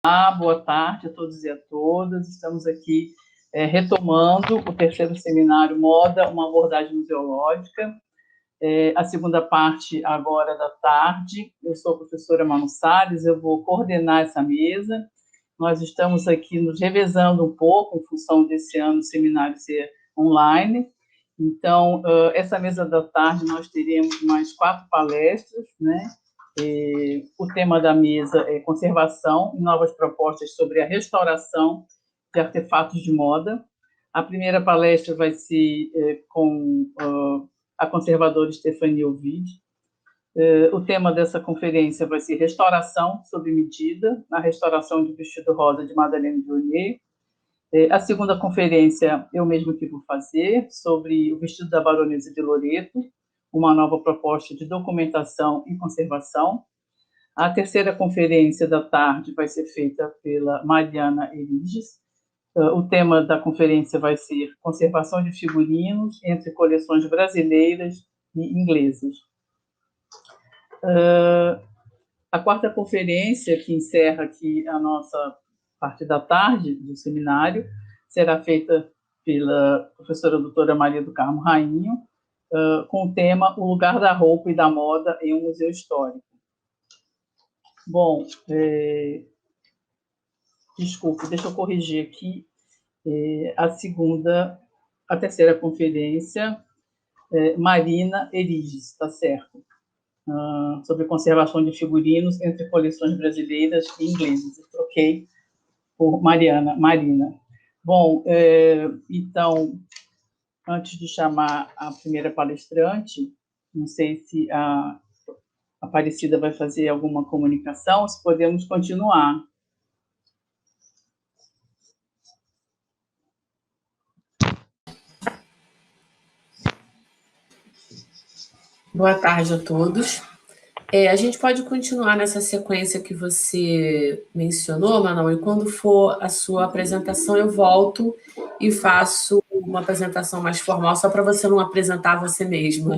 Boa tarde a todos e a todas. Estamos aqui retomando o terceiro seminário Moda, uma abordagem museológica. A segunda parte agora da tarde. Eu sou a professora Manu Salles, eu vou coordenar essa mesa. Nós estamos aqui nos revezando um pouco, em função desse ano o seminário ser online. Então, essa mesa da tarde nós teremos mais 4 palestras, né? O tema da mesa é conservação e novas propostas sobre a restauração de artefatos de moda. A primeira palestra vai ser com a conservadora Stephanie Ovid. O tema dessa conferência vai ser restauração sob medida, na restauração de vestido rosa de Madeleine Dionnet. A segunda conferência eu mesmo que vou fazer, sobre o vestido da baronesa de Loreto, uma nova proposta de documentação e conservação. A terceira conferência da tarde vai ser feita pela Mariana Eriges. O tema da conferência vai ser conservação de figurinos entre coleções brasileiras e inglesas. A quarta conferência, que encerra aqui a nossa parte da tarde do seminário, será feita pela professora doutora Maria do Carmo Rainho, com o tema O Lugar da Roupa e da Moda em um Museu Histórico. Bom, desculpe, deixa eu corrigir aqui. A terceira conferência, Marina Eriges, está certo, sobre conservação de figurinos entre coleções brasileiras e inglesas. Eu troquei por Marina. Bom, então, antes de chamar a primeira palestrante, não sei se a Aparecida vai fazer alguma comunicação, se podemos continuar. Boa tarde a todos. A gente pode continuar nessa sequência que você mencionou, Manuel, e quando for a sua apresentação, eu volto e faço uma apresentação mais formal, só para você não apresentar você mesma.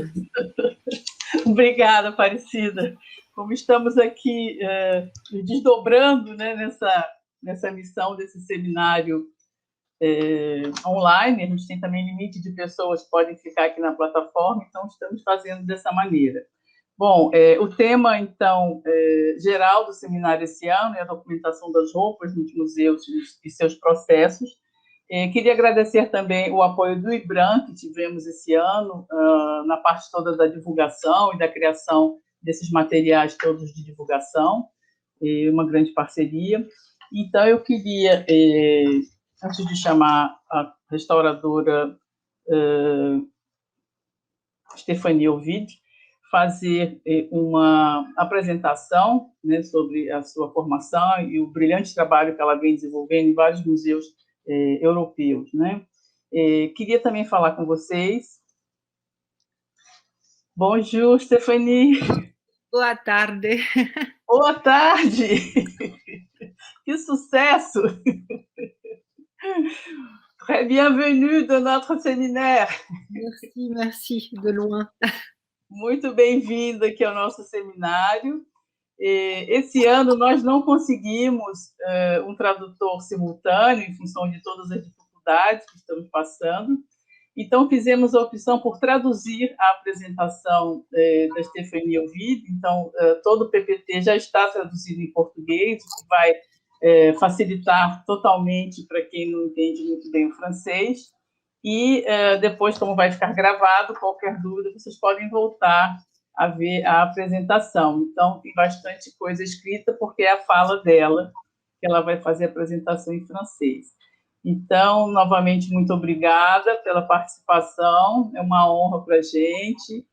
Obrigada, Aparecida. Como estamos aqui desdobrando, né, nessa missão desse seminário online, a gente tem também limite de pessoas que podem ficar aqui na plataforma, então estamos fazendo dessa maneira. Bom, o tema, então, geral do seminário esse ano é a documentação das roupas nos museus e seus processos. Queria agradecer também o apoio do IBRAM, que tivemos esse ano, na parte toda da divulgação e da criação desses materiais todos de divulgação, uma grande parceria. Então, eu queria, antes de chamar a restauradora Stephanie Ovid, fazer uma apresentação, né, sobre a sua formação e o brilhante trabalho que ela vem desenvolvendo em vários museus europeus, né? Queria também falar com vocês. Bonjour, Stephanie. Boa tarde. Boa tarde. Que sucesso. Très bienvenue dans notre séminaire. Merci, de loin. Muito bem-vinda aqui ao nosso seminário. Esse ano nós não conseguimos um tradutor simultâneo, em função de todas as dificuldades que estamos passando. Então, fizemos a opção por traduzir a apresentação da Stephanie Ovid. Então, todo o PPT já está traduzido em português, o que vai facilitar totalmente para quem não entende muito bem o francês. E depois, como vai ficar gravado, qualquer dúvida, vocês podem voltar a ver a apresentação. Então, tem bastante coisa escrita, porque é a fala dela, que ela vai fazer a apresentação em francês. Então, novamente, muito obrigada pela participação, é uma honra para a gente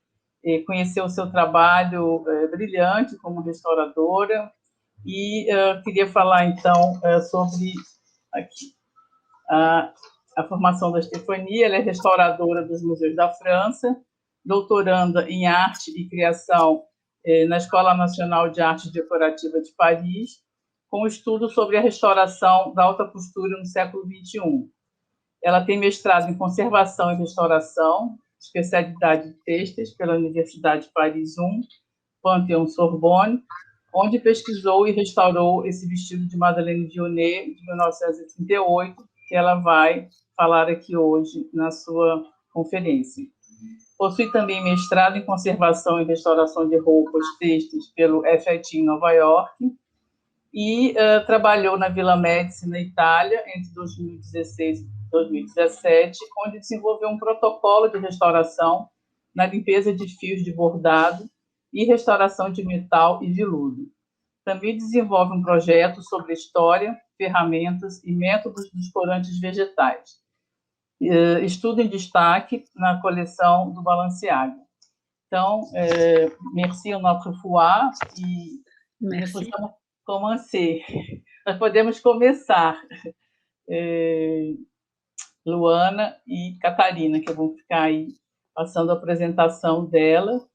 conhecer o seu trabalho brilhante como restauradora, e queria falar, então, sobre aqui, a formação da Stephanie. Ela é restauradora dos museus da França, doutoranda em arte e criação na Escola Nacional de Arte Decorativa de Paris, com estudo sobre a restauração da alta costura no século XXI. Ela tem mestrado em conservação e restauração, especialidade de têxteis, pela Universidade de Paris I, Panthéon-Sorbonne, onde pesquisou e restaurou esse vestido de Madeleine Vionnet, de 1938, que ela vai falar aqui hoje na sua conferência. Possui também mestrado em conservação e restauração de roupas textos pelo FIT em Nova York e trabalhou na Villa Médici, na Itália, entre 2016 e 2017, onde desenvolveu um protocolo de restauração na limpeza de fios de bordado e restauração de metal e veludo. Também desenvolve um projeto sobre história, ferramentas e métodos dos corantes vegetais. Estudo em destaque na coleção do Balenciaga. Então, merci à notre foi e nós podemos começar. Nós podemos começar. Luana e Catarina, que vão ficar aí passando a apresentação dela.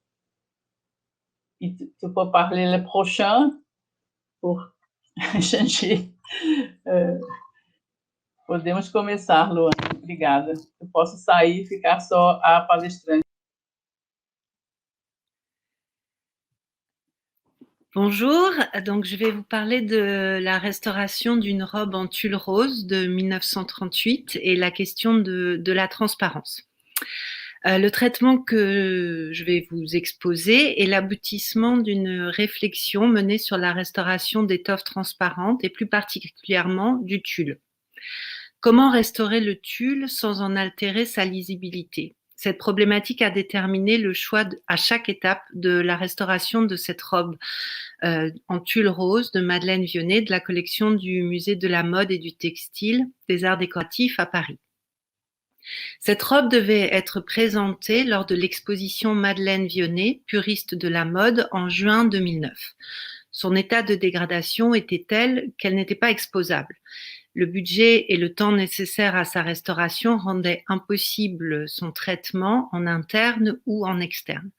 E tu peux parler le prochain pour changer. Podemos começar, Luana. Obrigada. Eu posso sair e ficar só a palestrante. Bonjour, donc je vais vous parler de la restauration d'une robe en tulle rose de 1938 et la question de la transparence. Le traitement que je vais vous exposer est l'aboutissement d'une réflexion menée sur la restauration d'étoffes transparentes et plus particulièrement du tulle. Comment restaurer le tulle sans en altérer sa lisibilité ? Cette problématique a déterminé le choix à chaque étape de la restauration de cette robe en tulle rose de Madeleine Vionnet de la collection du Musée de la mode et du textile des arts décoratifs à Paris. Cette robe devait être présentée lors de l'exposition Madeleine Vionnet, puriste de la mode, en juin 2009. Son état de dégradation était tel qu'elle n'était pas exposable. Le budget et le temps nécessaires à sa restauration rendaient impossible son traitement en interne ou en externe.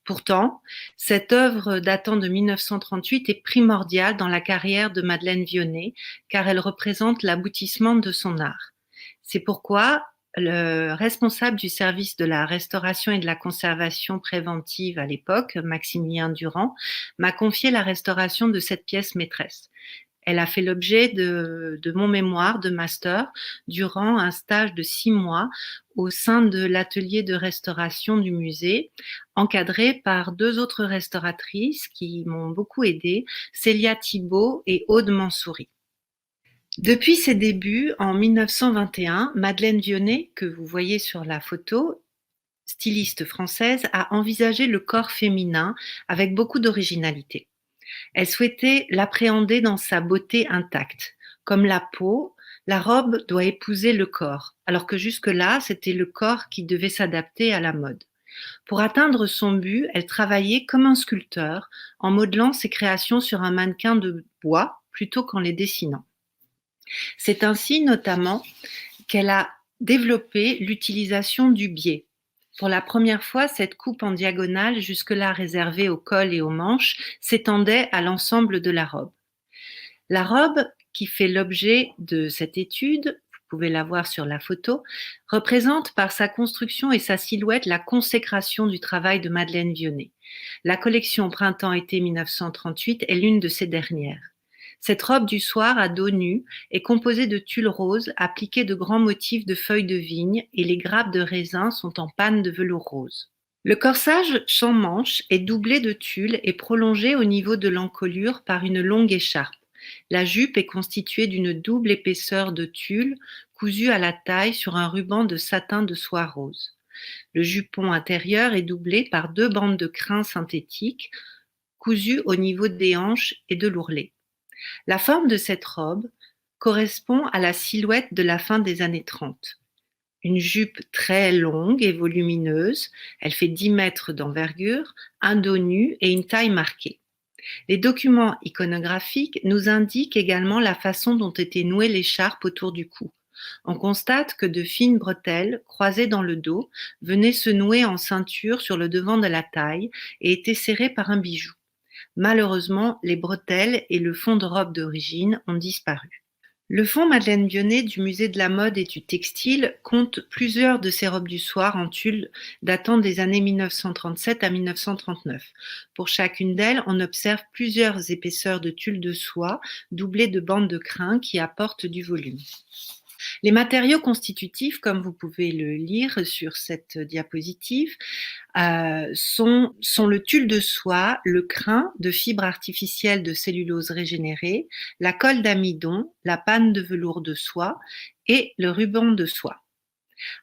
Pourtant, cette œuvre datant de 1938 est primordiale dans la carrière de Madeleine Vionnet car elle représente l'aboutissement de son art. C'est pourquoi le responsable du service de la restauration et de la conservation préventive à l'époque, Maximilien Durand, m'a confié la restauration de cette pièce maîtresse. Elle a fait l'objet de mon mémoire de master durant un stage de 6 mois au sein de l'atelier de restauration du musée, encadré par 2 autres restauratrices qui m'ont beaucoup aidée, Célia Thibault et Aude Mansouri. Depuis ses débuts, en 1921, Madeleine Vionnet, que vous voyez sur la photo, styliste française, a envisagé le corps féminin avec beaucoup d'originalité. Elle souhaitait l'appréhender dans sa beauté intacte. Comme la peau, la robe doit épouser le corps, alors que jusque-là, c'était le corps qui devait s'adapter à la mode. Pour atteindre son but, elle travaillait comme un sculpteur, en modelant ses créations sur un mannequin de bois plutôt qu'en les dessinant. C'est ainsi notamment qu'elle a développé l'utilisation du biais. Pour la première fois, cette coupe en diagonale, jusque-là réservée au col et aux manches, s'étendait à l'ensemble de la robe. La robe, qui fait l'objet de cette étude, vous pouvez la voir sur la photo, représente par sa construction et sa silhouette la consécration du travail de Madeleine Vionnet. La collection Printemps-été 1938 est l'une de ces dernières. Cette robe du soir à dos nu est composée de tulle rose appliquée de grands motifs de feuilles de vigne et les grappes de raisin sont en panne de velours rose. Le corsage sans manches est doublé de tulle et prolongé au niveau de l'encolure par une longue écharpe. La jupe est constituée d'une double épaisseur de tulle cousue à la taille sur un ruban de satin de soie rose. Le jupon intérieur est doublé par 2 bandes de crin synthétique cousues au niveau des hanches et de l'ourlet. La forme de cette robe correspond à la silhouette de la fin des années 30. Une jupe très longue et volumineuse, elle fait 10 mètres d'envergure, un dos nu et une taille marquée. Les documents iconographiques nous indiquent également la façon dont était nouée l'écharpe autour du cou. On constate que de fines bretelles, croisées dans le dos, venaient se nouer en ceinture sur le devant de la taille et étaient serrées par un bijou. Malheureusement, les bretelles et le fond de robe d'origine ont disparu. Le fonds Madeleine Vionnet du Musée de la mode et du textile compte plusieurs de ces robes du soir en tulle datant des années 1937 à 1939. Pour chacune d'elles, on observe plusieurs épaisseurs de tulle de soie doublées de bandes de crin qui apportent du volume. Les matériaux constitutifs, comme vous pouvez le lire sur cette diapositive, sont le tulle de soie, le crin de fibres artificielles de cellulose régénérée, la colle d'amidon, la panne de velours de soie et le ruban de soie.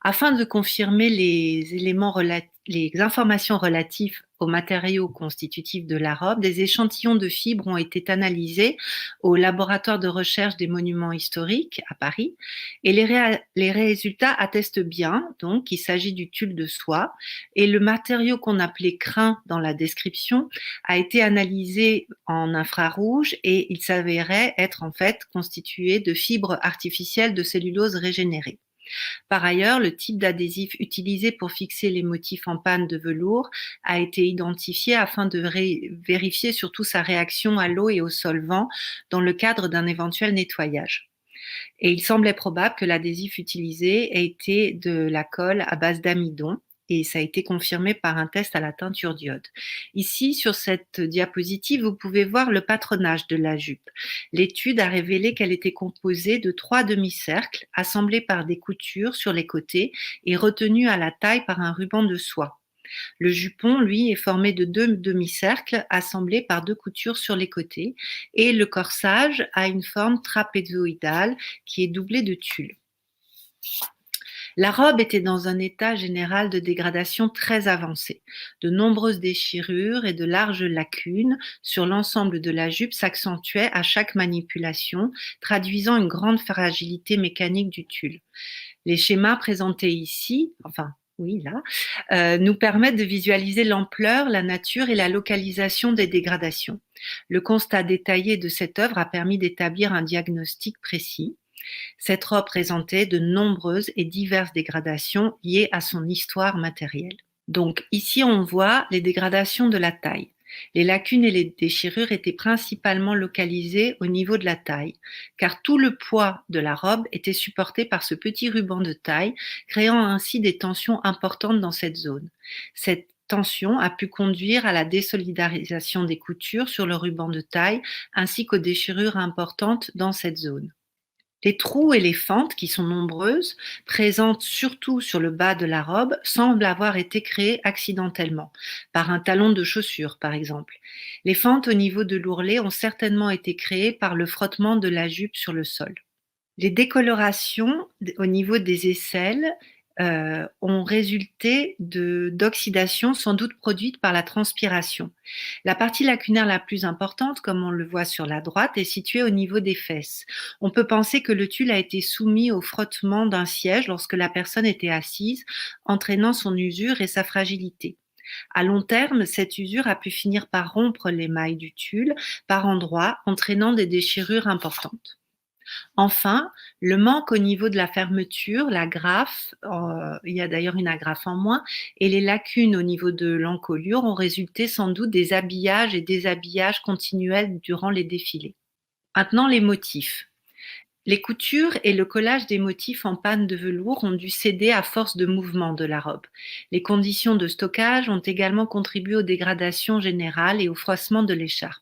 Afin de confirmer les informations relatives aux matériaux constitutifs de la robe, des échantillons de fibres ont été analysés au laboratoire de recherche des monuments historiques à Paris et les résultats attestent bien donc qu'il s'agit du tulle de soie et le matériau qu'on appelait crin dans la description a été analysé en infrarouge et il s'avérait être en fait constitué de fibres artificielles de cellulose régénérée. Par ailleurs, le type d'adhésif utilisé pour fixer les motifs en panne de velours a été identifié afin de vérifier surtout sa réaction à l'eau et au solvant dans le cadre d'un éventuel nettoyage. Et il semblait probable que l'adhésif utilisé ait été de la colle à base d'amidon. Et ça a été confirmé par un test à la teinture d'iode. Ici, sur cette diapositive, vous pouvez voir le patronage de la jupe. L'étude a révélé qu'elle était composée de 3 demi-cercles assemblés par des coutures sur les côtés et retenus à la taille par un ruban de soie. Le jupon, lui, est formé de 2 demi-cercles assemblés par 2 coutures sur les côtés et le corsage a une forme trapézoïdale qui est doublée de tulle. La robe était dans un état général de dégradation très avancé. De nombreuses déchirures et de larges lacunes sur l'ensemble de la jupe s'accentuaient à chaque manipulation, traduisant une grande fragilité mécanique du tulle. Les schémas présentés ici, nous permettent de visualiser l'ampleur, la nature et la localisation des dégradations. Le constat détaillé de cette œuvre a permis d'établir un diagnostic précis. Cette robe présentait de nombreuses et diverses dégradations liées à son histoire matérielle. Donc ici, on voit les dégradations de la taille. Les lacunes et les déchirures étaient principalement localisées au niveau de la taille, car tout le poids de la robe était supporté par ce petit ruban de taille, créant ainsi des tensions importantes dans cette zone. Cette tension a pu conduire à la désolidarisation des coutures sur le ruban de taille, ainsi qu'aux déchirures importantes dans cette zone. Les trous et les fentes, qui sont nombreuses, présentes surtout sur le bas de la robe, semblent avoir été créées accidentellement, par un talon de chaussure par exemple. Les fentes au niveau de l'ourlet ont certainement été créées par le frottement de la jupe sur le sol. Les décolorations au niveau des aisselles ont résulté d'oxydation sans doute produite par la transpiration. La partie lacunaire la plus importante, comme on le voit sur la droite, est située au niveau des fesses. On peut penser que le tulle a été soumis au frottement d'un siège lorsque la personne était assise, entraînant son usure et sa fragilité. À long terme, cette usure a pu finir par rompre les mailles du tulle par endroits, entraînant des déchirures importantes. Enfin, le manque au niveau de la fermeture, l'agrafe, il y a d'ailleurs une agrafe en moins, et les lacunes au niveau de l'encolure ont résulté sans doute des habillages et déshabillages continuels durant les défilés. Maintenant, les motifs. Les coutures et le collage des motifs en panne de velours ont dû céder à force de mouvement de la robe. Les conditions de stockage ont également contribué aux dégradations générales et au froissement de l'écharpe.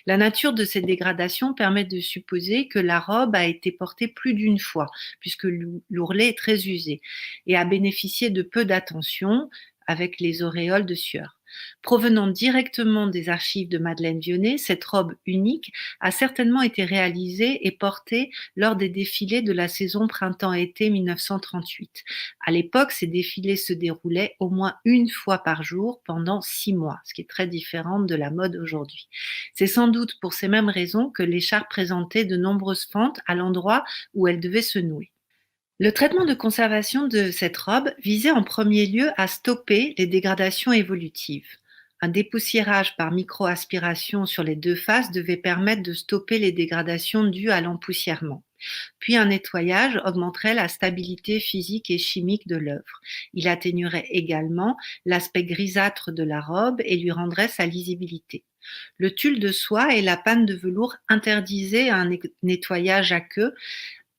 La nature de cette dégradation permet de supposer que la robe a été portée plus d'une fois, puisque l'ourlet est très usé, et a bénéficié de peu d'attention avec les auréoles de sueur. Provenant directement des archives de Madeleine Vionnet, cette robe unique a certainement été réalisée et portée lors des défilés de la saison printemps-été 1938. À l'époque, ces défilés se déroulaient au moins une fois par jour pendant 6 mois, ce qui est très différent de la mode aujourd'hui. C'est sans doute pour ces mêmes raisons que l'écharpe présentait de nombreuses fentes à l'endroit où elle devait se nouer. Le traitement de conservation de cette robe visait en premier lieu à stopper les dégradations évolutives. Un dépoussiérage par micro-aspiration sur les 2 faces devait permettre de stopper les dégradations dues à l'empoussièrement. Puis un nettoyage augmenterait la stabilité physique et chimique de l'œuvre. Il atténuerait également l'aspect grisâtre de la robe et lui rendrait sa lisibilité. Le tulle de soie et la panne de velours interdisaient un nettoyage à queue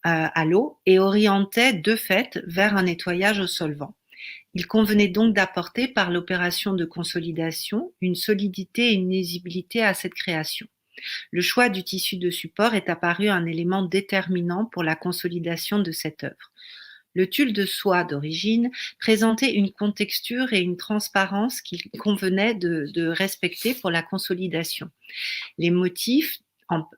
à l'eau et orientaient de fait vers un nettoyage au solvant. Il convenait donc d'apporter par l'opération de consolidation une solidité et une lisibilité à cette création. Le choix du tissu de support est apparu un élément déterminant pour la consolidation de cette œuvre. Le tulle de soie d'origine présentait une contexture et une transparence qu'il convenait de respecter pour la consolidation. Les motifs,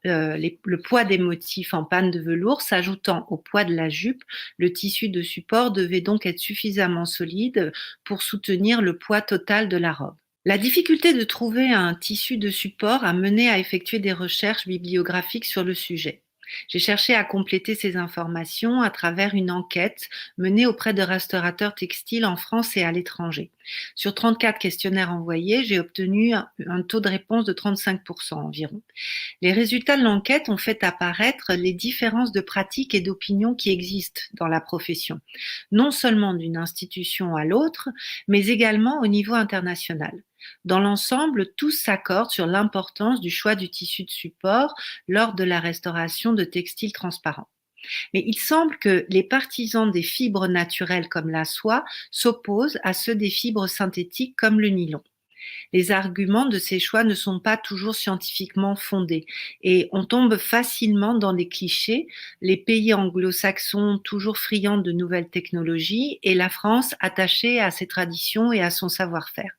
le poids des motifs en panne de velours s'ajoutant au poids de la jupe, le tissu de support devait donc être suffisamment solide pour soutenir le poids total de la robe. La difficulté de trouver un tissu de support a mené à effectuer des recherches bibliographiques sur le sujet. J'ai cherché à compléter ces informations à travers une enquête menée auprès de restaurateurs textiles en France et à l'étranger. Sur 34 questionnaires envoyés, j'ai obtenu un taux de réponse de 35% environ. Les résultats de l'enquête ont fait apparaître les différences de pratiques et d'opinions qui existent dans la profession, non seulement d'une institution à l'autre, mais également au niveau international. Dans l'ensemble, tous s'accordent sur l'importance du choix du tissu de support lors de la restauration de textiles transparents. Mais il semble que les partisans des fibres naturelles comme la soie s'opposent à ceux des fibres synthétiques comme le nylon. Les arguments de ces choix ne sont pas toujours scientifiquement fondés et on tombe facilement dans des clichés, les pays anglo-saxons toujours friands de nouvelles technologies et la France attachée à ses traditions et à son savoir-faire.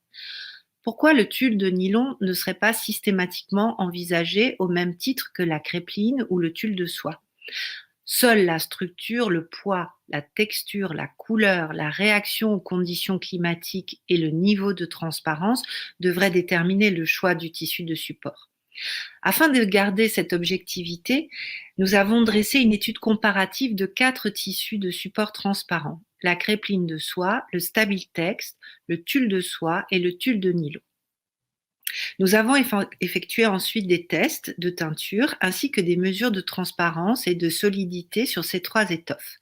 Pourquoi le tulle de nylon ne serait pas systématiquement envisagé au même titre que la crépline ou le tulle de soie? Seule la structure, le poids, la texture, la couleur, la réaction aux conditions climatiques et le niveau de transparence devraient déterminer le choix du tissu de support. Afin de garder cette objectivité, nous avons dressé une étude comparative de 4 tissus de support transparents: la crépline de soie, le Stabiltex, le tulle de soie et le tulle de nylon. Nous avons effectué ensuite des tests de teinture ainsi que des mesures de transparence et de solidité sur ces 3 étoffes,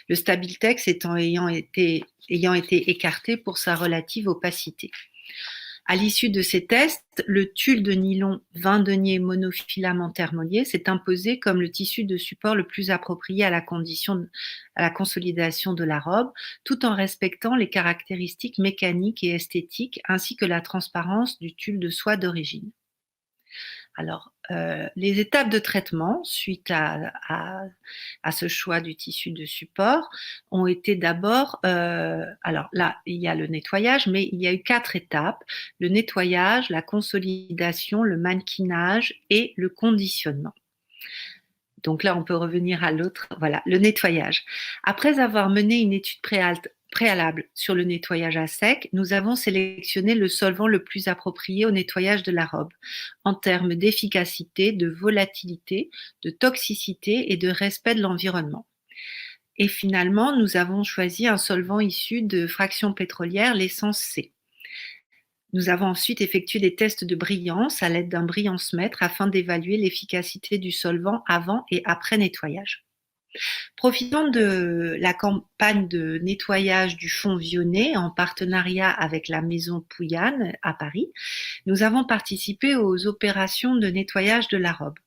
le Stabiltex ayant été écarté pour sa relative opacité. À l'issue de ces tests, le tulle de nylon 20 deniers monofilamentaire mouillé s'est imposé comme le tissu de support le plus approprié à la consolidation de la robe, tout en respectant les caractéristiques mécaniques et esthétiques ainsi que la transparence du tulle de soie d'origine. Alors, les étapes de traitement suite à ce choix du tissu de support ont été d'abord, alors là, il y a le nettoyage, mais il y a eu 4 étapes: le nettoyage, la consolidation, le mannequinage et le conditionnement. Donc là, on peut revenir à l'autre. Voilà, le nettoyage. Après avoir mené une étude préalable sur le nettoyage à sec, nous avons sélectionné le solvant le plus approprié au nettoyage de la robe, en termes d'efficacité, de volatilité, de toxicité et de respect de l'environnement. Et finalement, nous avons choisi un solvant issu de fractions pétrolières, l'essence C. Nous avons ensuite effectué des tests de brillance à l'aide d'un brillance-mètre afin d'évaluer l'efficacité du solvant avant et après nettoyage. Profitant de la campagne de nettoyage du fond Vionnet en partenariat avec la maison Pouyanne à Paris, nous avons participé aux opérations de nettoyage de la robe.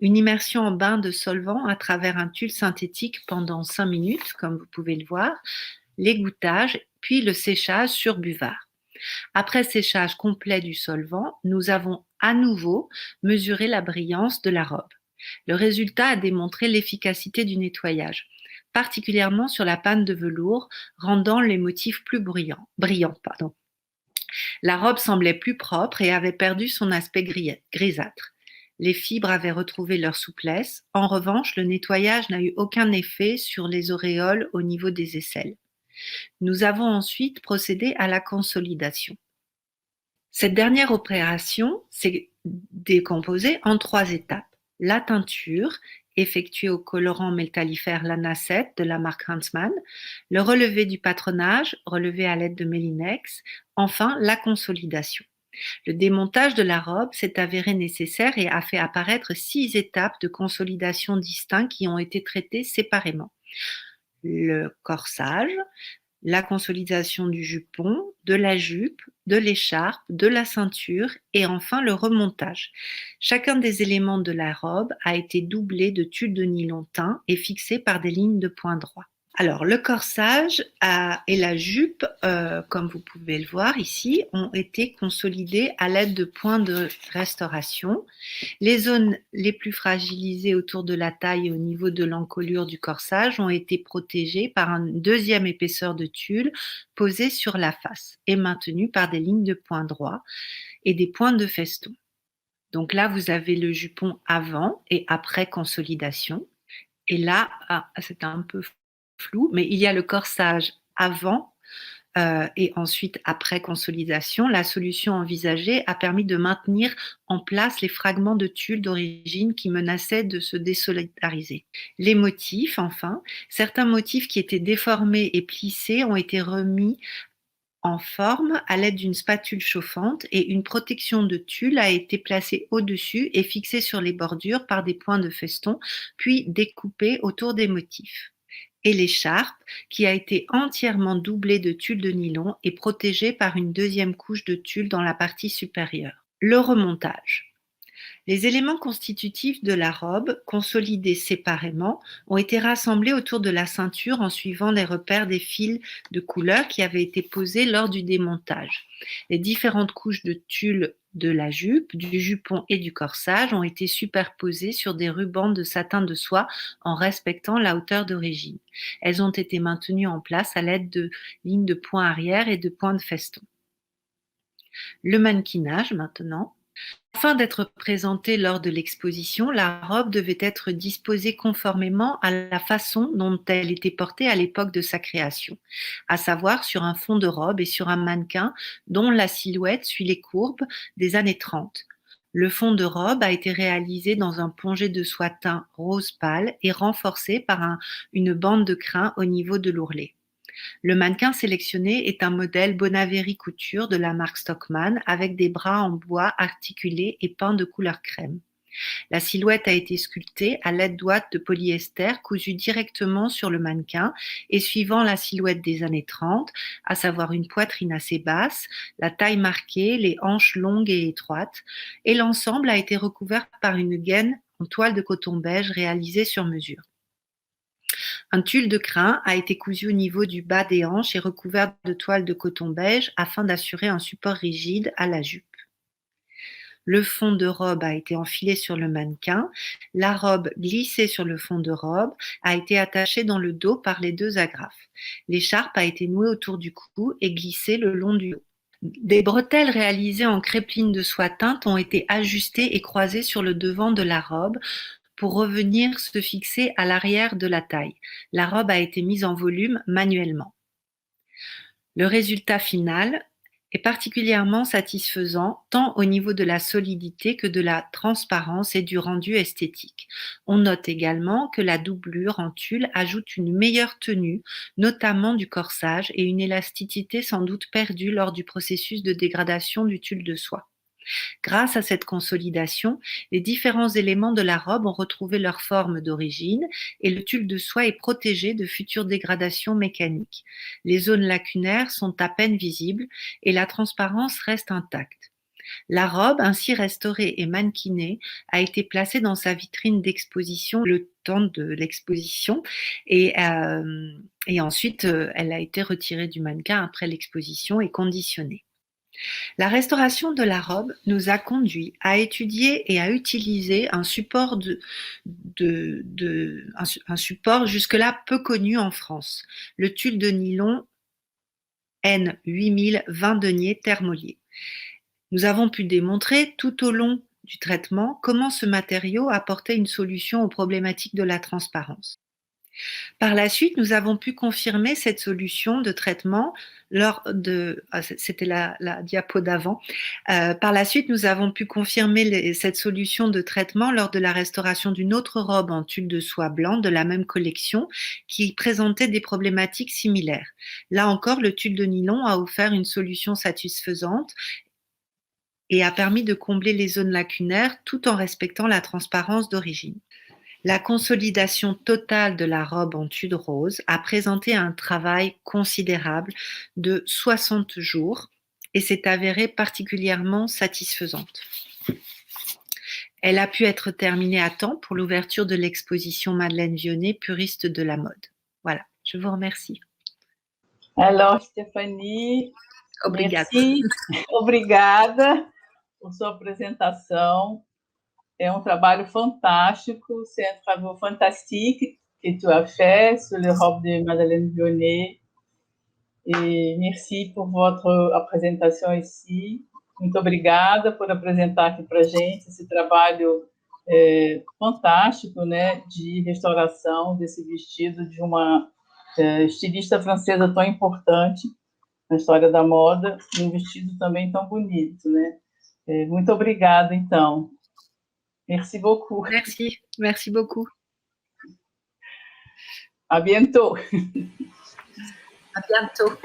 Une immersion en bain de solvant à travers un tulle synthétique pendant 5 minutes, comme vous pouvez le voir, l'égouttage, puis le séchage sur buvard. Après séchage complet du solvant, nous avons à nouveau mesuré la brillance de la robe. Le résultat a démontré l'efficacité du nettoyage, particulièrement sur la panne de velours, rendant les motifs plus brillants. La robe semblait plus propre et avait perdu son aspect grisâtre. Les fibres avaient retrouvé leur souplesse. En revanche, le nettoyage n'a eu aucun effet sur les auréoles au niveau des aisselles. Nous avons ensuite procédé à la consolidation. Cette dernière opération s'est décomposée en 3 étapes. La teinture, effectuée au colorant métallifère Lana 7 de la marque Huntsman, le relevé du patronage, relevé à l'aide de Melinex, enfin la consolidation. Le démontage de la robe s'est avéré nécessaire et a fait apparaître 6 étapes de consolidation distinctes qui ont été traitées séparément. Le corsage, la consolidation du jupon, de la jupe, de l'écharpe, de la ceinture et enfin le remontage. Chacun des éléments de la robe a été doublé de tulle de nylon teint et fixé par des lignes de points droits. Alors, le corsage et la jupe, comme vous pouvez le voir ici, ont été consolidés à l'aide de points de restauration. Les zones les plus fragilisées autour de la taille et au niveau de l'encolure du corsage ont été protégées par une deuxième épaisseur de tulle posée sur la face et maintenue par des lignes de points droits et des points de feston. Donc là, vous avez le jupon avant et après consolidation. Et là, c'est un peu flou, mais il y a le corsage avant et ensuite après consolidation. La solution envisagée a permis de maintenir en place les fragments de tulle d'origine qui menaçaient de se désolidariser. Les motifs, enfin, certains motifs qui étaient déformés et plissés ont été remis en forme à l'aide d'une spatule chauffante et une protection de tulle a été placée au-dessus et fixée sur les bordures par des points de feston, puis découpée autour des motifs. Et l'écharpe, qui a été entièrement doublée de tulle de nylon et protégée par une deuxième couche de tulle dans la partie supérieure. Le remontage. Les éléments constitutifs de la robe, consolidés séparément, ont été rassemblés autour de la ceinture en suivant les repères des fils de couleur qui avaient été posés lors du démontage. Les différentes couches de tulle de la jupe, du jupon et du corsage ont été superposées sur des rubans de satin de soie en respectant la hauteur d'origine. Elles ont été maintenues en place à l'aide de lignes de points arrière et de points de feston. Le mannequinage maintenant. Afin d'être présentée lors de l'exposition, la robe devait être disposée conformément à la façon dont elle était portée à l'époque de sa création, à savoir sur un fond de robe et sur un mannequin dont la silhouette suit les courbes des années 30. Le fond de robe a été réalisé dans un pongé de soie teint rose pâle et renforcé par une bande de crin au niveau de l'ourlet. Le mannequin sélectionné est un modèle Bonaveri Couture de la marque Stockmann avec des bras en bois articulés et peints de couleur crème. La silhouette a été sculptée à l'aide d'ouates de polyester cousues directement sur le mannequin et suivant la silhouette des années 30, à savoir une poitrine assez basse, la taille marquée, les hanches longues et étroites, et l'ensemble a été recouvert par une gaine en toile de coton beige réalisée sur mesure. Un tulle de crin a été cousu au niveau du bas des hanches et recouvert de toile de coton beige afin d'assurer un support rigide à la jupe. Le fond de robe a été enfilé sur le mannequin. La robe glissée sur le fond de robe a été attachée dans le dos par les deux agrafes. L'écharpe a été nouée autour du cou et glissée le long du dos. Des bretelles réalisées en crépline de soie teinte ont été ajustées et croisées sur le devant de la robe pour revenir se fixer à l'arrière de la taille. La robe a été mise en volume manuellement. Le résultat final est particulièrement satisfaisant tant au niveau de la solidité que de la transparence et du rendu esthétique. On note également que la doublure en tulle ajoute une meilleure tenue, notamment du corsage, et une élasticité sans doute perdue lors du processus de dégradation du tulle de soie. Grâce à cette consolidation, les différents éléments de la robe ont retrouvé leur forme d'origine et le tulle de soie est protégé de futures dégradations mécaniques. Les zones lacunaires sont à peine visibles et la transparence reste intacte. La robe, ainsi restaurée et mannequinée, a été placée dans sa vitrine d'exposition le temps de l'exposition et ensuite elle a été retirée du mannequin après l'exposition et conditionnée. La restauration de la robe nous a conduit à étudier et à utiliser un support un support jusque-là peu connu en France, le tulle de nylon N8000 20 deniers Thermolier. Nous avons pu démontrer tout au long du traitement comment ce matériau apportait une solution aux problématiques de la transparence. Par la suite, nous avons pu confirmer cette solution de traitement c'était la diapo d'avant. Par la suite, nous avons pu confirmer cette solution de traitement lors de la restauration d'une autre robe en tulle de soie blanc de la même collection qui présentait des problématiques similaires. Là encore, le tulle de nylon a offert une solution satisfaisante et a permis de combler les zones lacunaires tout en respectant la transparence d'origine. La consolidation totale de la robe en tulle rose a présenté un travail considérable de 60 jours et s'est avérée particulièrement satisfaisante. Elle a pu être terminée à temps pour l'ouverture de l'exposition Madeleine Vionnet, puriste de la mode. Voilà, je vous remercie. Alors, Stephanie, Obrigada. merci. Obrigada por sua apresentação. É um trabalho fantástico, c'est un travail fantastique que tu as fait sur les robes de Madeleine Vionnet. E merci por votre apresentação ici. Muito obrigada por apresentar aqui para a gente esse trabalho fantástico, né, de restauração desse vestido de uma estilista francesa tão importante na história da moda, e um vestido também tão bonito, né? Muito obrigada, então. Merci beaucoup. Merci, merci beaucoup. À bientôt. À bientôt.